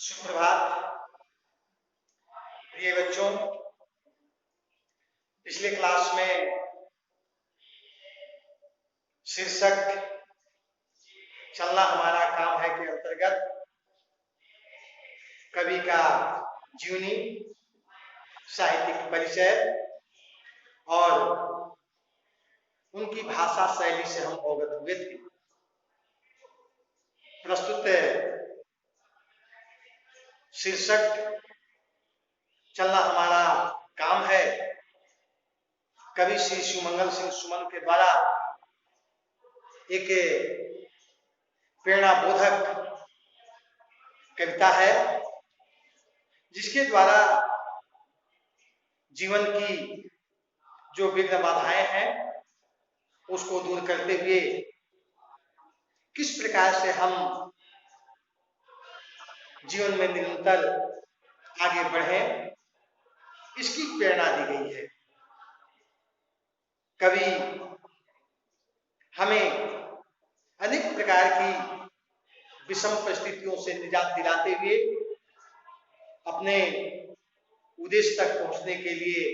सुप्रभात प्रिय बच्चों। पिछले क्लास में शीर्षक चलना हमारा काम है के अंतर्गत कवि का जीवनी, साहित्यिक परिचय और उनकी भाषा शैली से हम अवगत हुए थे। प्रस्तुत शीर्षक चलना हमारा काम है कवि श्री शिवमंगल सिंह सुमन के द्वारा एक प्रेरणा बोधक कविता है, जिसके द्वारा जीवन की जो विघ्न बाधाएं हैं उसको दूर करते हुए किस प्रकार से हम जीवन में निरंतर आगे बढ़ें, इसकी प्रेरणा दी गई है। कवि हमें अनेक प्रकार की विषम परिस्थितियों से निजात दिलाते हुए अपने उद्देश्य तक पहुंचने के लिए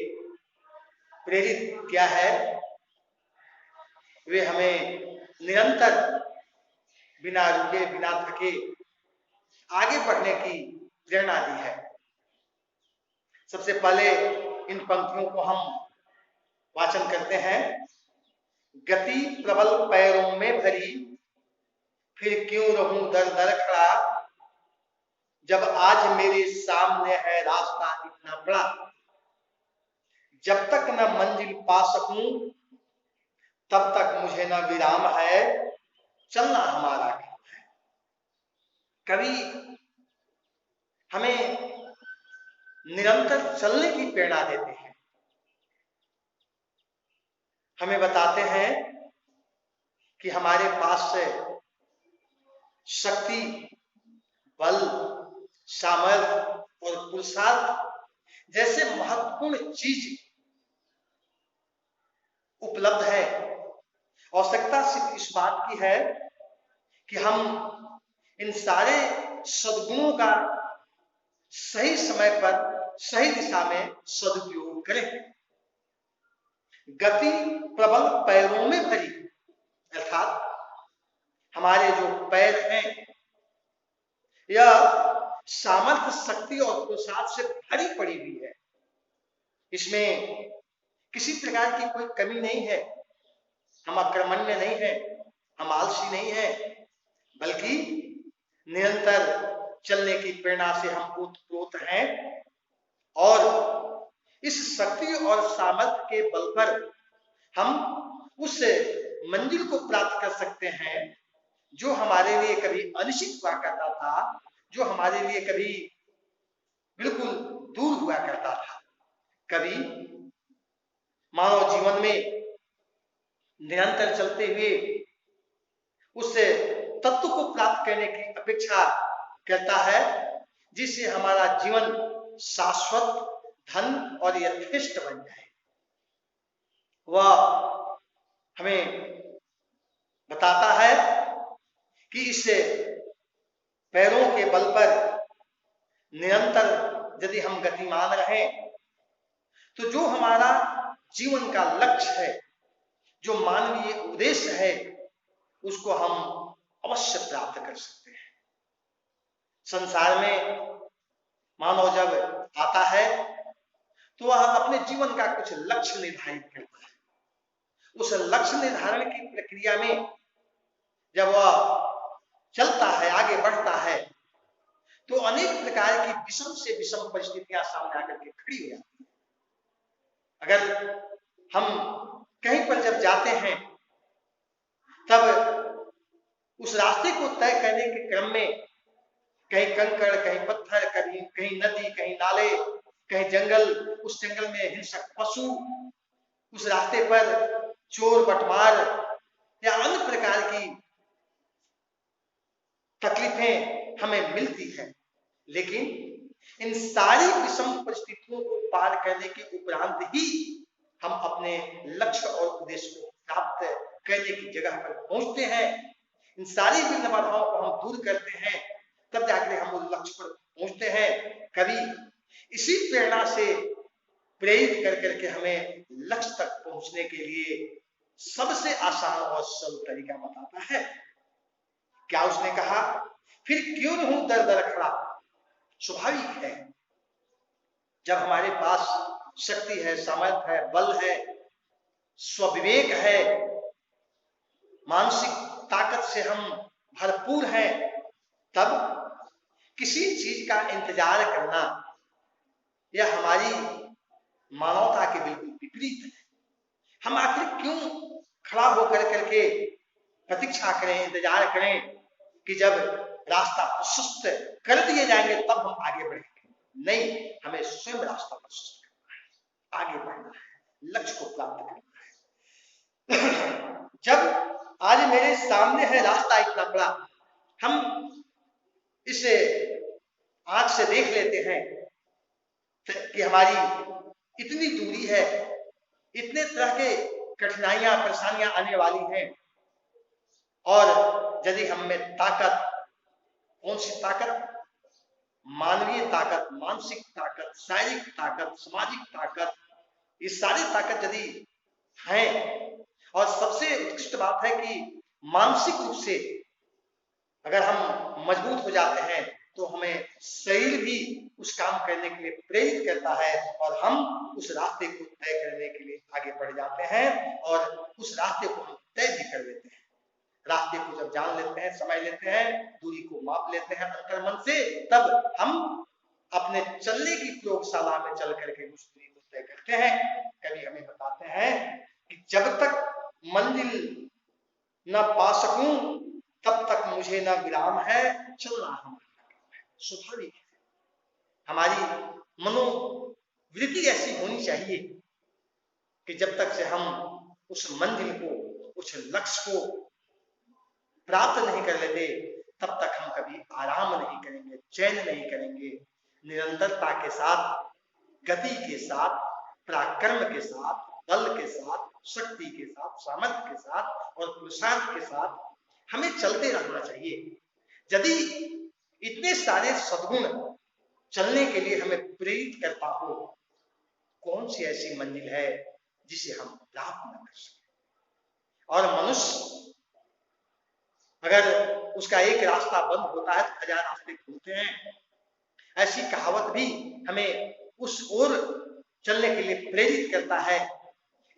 प्रेरित किया है। वे हमें निरंतर बिना रुके बिना थके आगे बढ़ने की प्रेरणा दी है। सबसे पहले इन पंक्तियों को हम वाचन करते हैं। गति प्रबल पैरों में भरी, फिर क्यों रहूं दर दर खड़ा, जब आज मेरे सामने है रास्ता इतना बड़ा, जब तक न मंजिल पा सकूं तब तक मुझे न विराम है, चलना हमारा काम है। कवि हमें निरंतर चलने की प्रेरणा देते हैं। हमें बताते हैं कि हमारे पास से शक्ति, बल, सामर्थ्य और पुरुषार्थ जैसे महत्वपूर्ण चीज उपलब्ध है। आवश्यकता सिर्फ इस बात की है कि हम इन सारे सद्गुणों का सही समय पर सही दिशा में सदुपयोग करें। गति प्रबल पैरों में भरी, अर्थात हमारे जो पैर हैं यह सामर्थ्य, शक्ति और पुरुषार्थ से भरी पड़ी हुई है। इसमें किसी प्रकार की कोई कमी नहीं है। हम अकर्मण्य नहीं है, हम आलसी नहीं है, बल्कि निरंतर चलने की प्रेरणा से हम ओतप्रोत हैं और इस शक्ति और सामर्थ्य के बल पर हम उस मंजिल को प्राप्त कर सकते हैं जो हमारे लिए कभी अनिश्चित हुआ करता था, जो हमारे लिए कभी बिल्कुल दूर हुआ करता था। कभी मानव जीवन में निरंतर चलते हुए उस तत्व को प्राप्त करने की अपेक्षा करता है जिससे हमारा जीवन शाश्वत, धन और यथेष्ट बन जाए। वह हमें बताता है कि इस पैरों के बल पर निरंतर यदि हम गतिमान रहें तो जो हमारा जीवन का लक्ष्य है, जो मानवीय उद्देश्य है, उसको हम अवश्य प्राप्त कर सकते हैं। संसार में मानव जब आता है तो वह अपने जीवन का कुछ लक्ष्य निर्धारित करता है। उस लक्ष्य निर्धारण की प्रक्रिया में जब वह चलता है, आगे बढ़ता है, तो अनेक प्रकार की विषम से विषम परिस्थितियां सामने आकर के खड़ी हो जाती हैं। अगर हम कहीं पर जब जाते हैं तब उस रास्ते को तय करने के क्रम में कहीं कंकड़, कहीं पत्थर, कहीं नदी, कहीं नाले, कहीं जंगल, उस जंगल में हिंसक पशु, उस रास्ते पर चोर बटमार या अन्य प्रकार की तकलीफें हमें मिलती हैं। लेकिन इन सारी विषम परिस्थितियों को पार करने के उपरांत ही हम अपने लक्ष्य और उद्देश्य को प्राप्त करने की जगह पर पहुंचते हैं। इन सारी विघ्न बाधाओं को हम दूर करते हैं, तब जाकर हम उस लक्ष्य पर पहुंचते हैं। कवि इसी प्रेरणा से प्रेरित कर करके हमें लक्ष्य तक पहुंचने के लिए सबसे आसान और सरल तरीका बताता है। क्या उसने कहा, फिर क्यों न हूं दर दर खड़ा। स्वाभाविक है, जब हमारे पास शक्ति है, सामर्थ्य है, बल है, स्वविवेक है, मानसिक ताकत से हम भरपूर हैं, तब किसी चीज का इंतजार करना यह हमारी मानवता के बिल्कुल विपरीत है। हम आखिर क्यों खड़ा होकर करके प्रतीक्षा करें, इंतजार करें कि जब रास्ता प्रशस्त कर दिए जाएंगे तब हम आगे बढ़ेंगे। नहीं, हमें स्वयं रास्ता प्रशस्त करना है, आगे बढ़ना है, लक्ष्य को प्राप्त करना है। जब आज मेरे सामने है रास्ता इतना बड़ा, हम इसे आंख से देख लेते हैं कि हमारी इतनी दूरी है, इतने तरह के कठिनाइयां, परेशानियां आने वाली हैं, और यदि हम में ताकत, कौन सी ताकत, मानवीय ताकत, मानसिक ताकत, शारीरिक ताकत, सामाजिक ताकत, ये सारी ताकत यदि है, और सबसे उत्कृष्ट बात है कि मानसिक रूप से अगर हम मजबूत हो जाते हैं तो हमें शरीर भी उस काम करने के लिए प्रेरित करता है और हम उस रास्ते को तय करने के लिए आगे बढ़ जाते हैं और उस रास्ते को हम तय भी कर लेते हैं। रास्ते को जब जान लेते हैं, समझ लेते हैं, दूरी को माप लेते हैं अंतर्मन से, तब हम अपने चलने की प्रयोगशाला में चल करके उस दूरी को तय करते हैं। कभी हमें बताते हैं कि जब तक मंजिल न पा सकूं तब तक मुझे न विराम है, चलना हमारा काम है। स्वाभाविक है, हमारी मनोवृत्ति ऐसी होनी चाहिए कि जब तक से हम उस मंजिल को, उस लक्ष्य को प्राप्त नहीं कर लेते तब तक हम कभी आराम नहीं करेंगे, चैन नहीं करेंगे। निरंतरता के साथ, गति के साथ, पराक्रम के साथ, बल के साथ, शक्ति के साथ, सामर्थ्य के साथ और पुरुषार्थ के साथ हमें चलते रहना चाहिए। यदि इतने सारे सद्गुण चलने के लिए हमें प्रेरित करता हो, कौन सी ऐसी मंजिल है जिसे हम प्राप्त न कर सके। और मनुष्य अगर उसका एक रास्ता बंद होता है तो 1000 रास्ते खुलते हैं, ऐसी कहावत भी हमें उस ओर चलने के लिए प्रेरित करता है।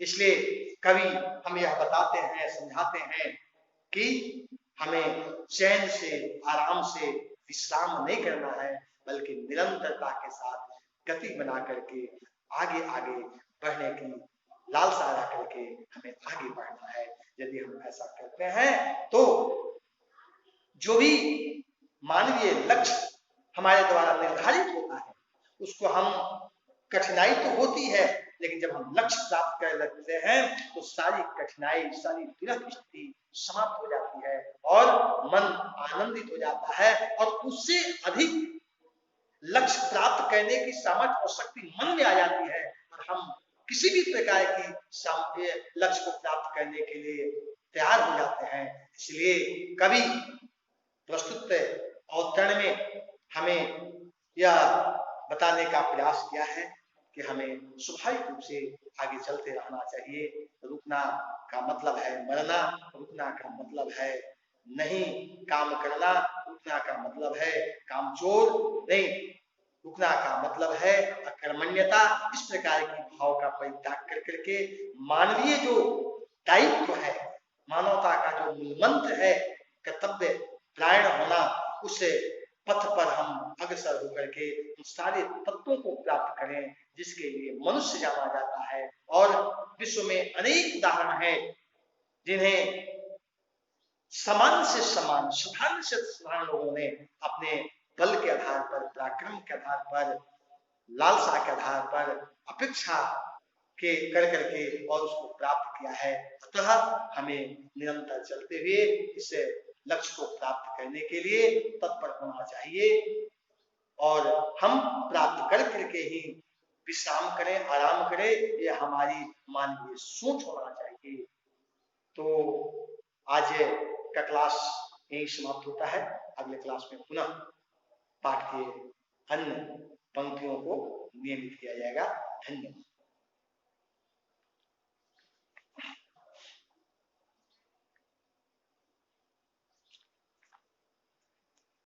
इसलिए कवि हमें यह बताते हैं, समझाते हैं कि हमें चैन से, आराम से विश्राम नहीं करना है, बल्कि निरंतरता के साथ गति बना करके आगे आगे बढ़ने की लालसा रख करके हमें आगे बढ़ना है। यदि हम ऐसा करते हैं तो जो भी मानवीय लक्ष्य हमारे द्वारा निर्धारित होता है उसको हम, कठिनाई तो होती है लेकिन जब हम लक्ष्य प्राप्त कर लेते हैं तो सारी कठिनाई, सारी विरह स्थिति समाप्त हो जाती है और मन आनंदित हो जाता है और उससे अधिक लक्ष्य प्राप्त करने की सामर्थ्य और शक्ति मन में आ जाती है और हम किसी भी प्रकार की लक्ष्य को प्राप्त करने के लिए तैयार हो जाते हैं। इसलिए कवि प्रस्तुत अवतरण में हमें यह बताने का प्रयास किया है कि हमें स्वाभाविक रूप से आगे चलते रहना चाहिए। रुकना का मतलब है मरना, रुकना का मतलब है नहीं काम करना, रुकना का मतलब है कामचोर नहीं, रुकना का मतलब है अकर्मण्यता। इस प्रकार की भाव का परित्याग कर करके मानवीय जो दायित्व है, मानवता का जो मूल मंत्र है कर्तव्य परायण होना, उस पथ पर हम अग्रसर होकर के उन सारे तत्वों को प्राप्त करें जिसके लिए मनुष्य जाना जाता है। और विश्व में अनेक उदाहरण हैं जिन्हें समान से समान, साधारण से साधारण लोगों ने अपने बल के आधार पर, पराक्रम के आधार पर, लालसा के आधार पर, अपेक्षा के कर करके और उसको प्राप्त किया है। अतः हमें निरंतर चलते हुए इस लक्ष्य को प्राप्त करने के लिए तत्पर होना चाहिए और हम प्राप्त कर करके ही विश्राम करें, आराम करें, यह हमारी मानवीय सोच होना चाहिए। तो आज का क्लास यही समाप्त होता है। अगले क्लास में पुनः पाठ के अन्य पंक्तियों को नियमित किया जाएगा। धन्यवाद।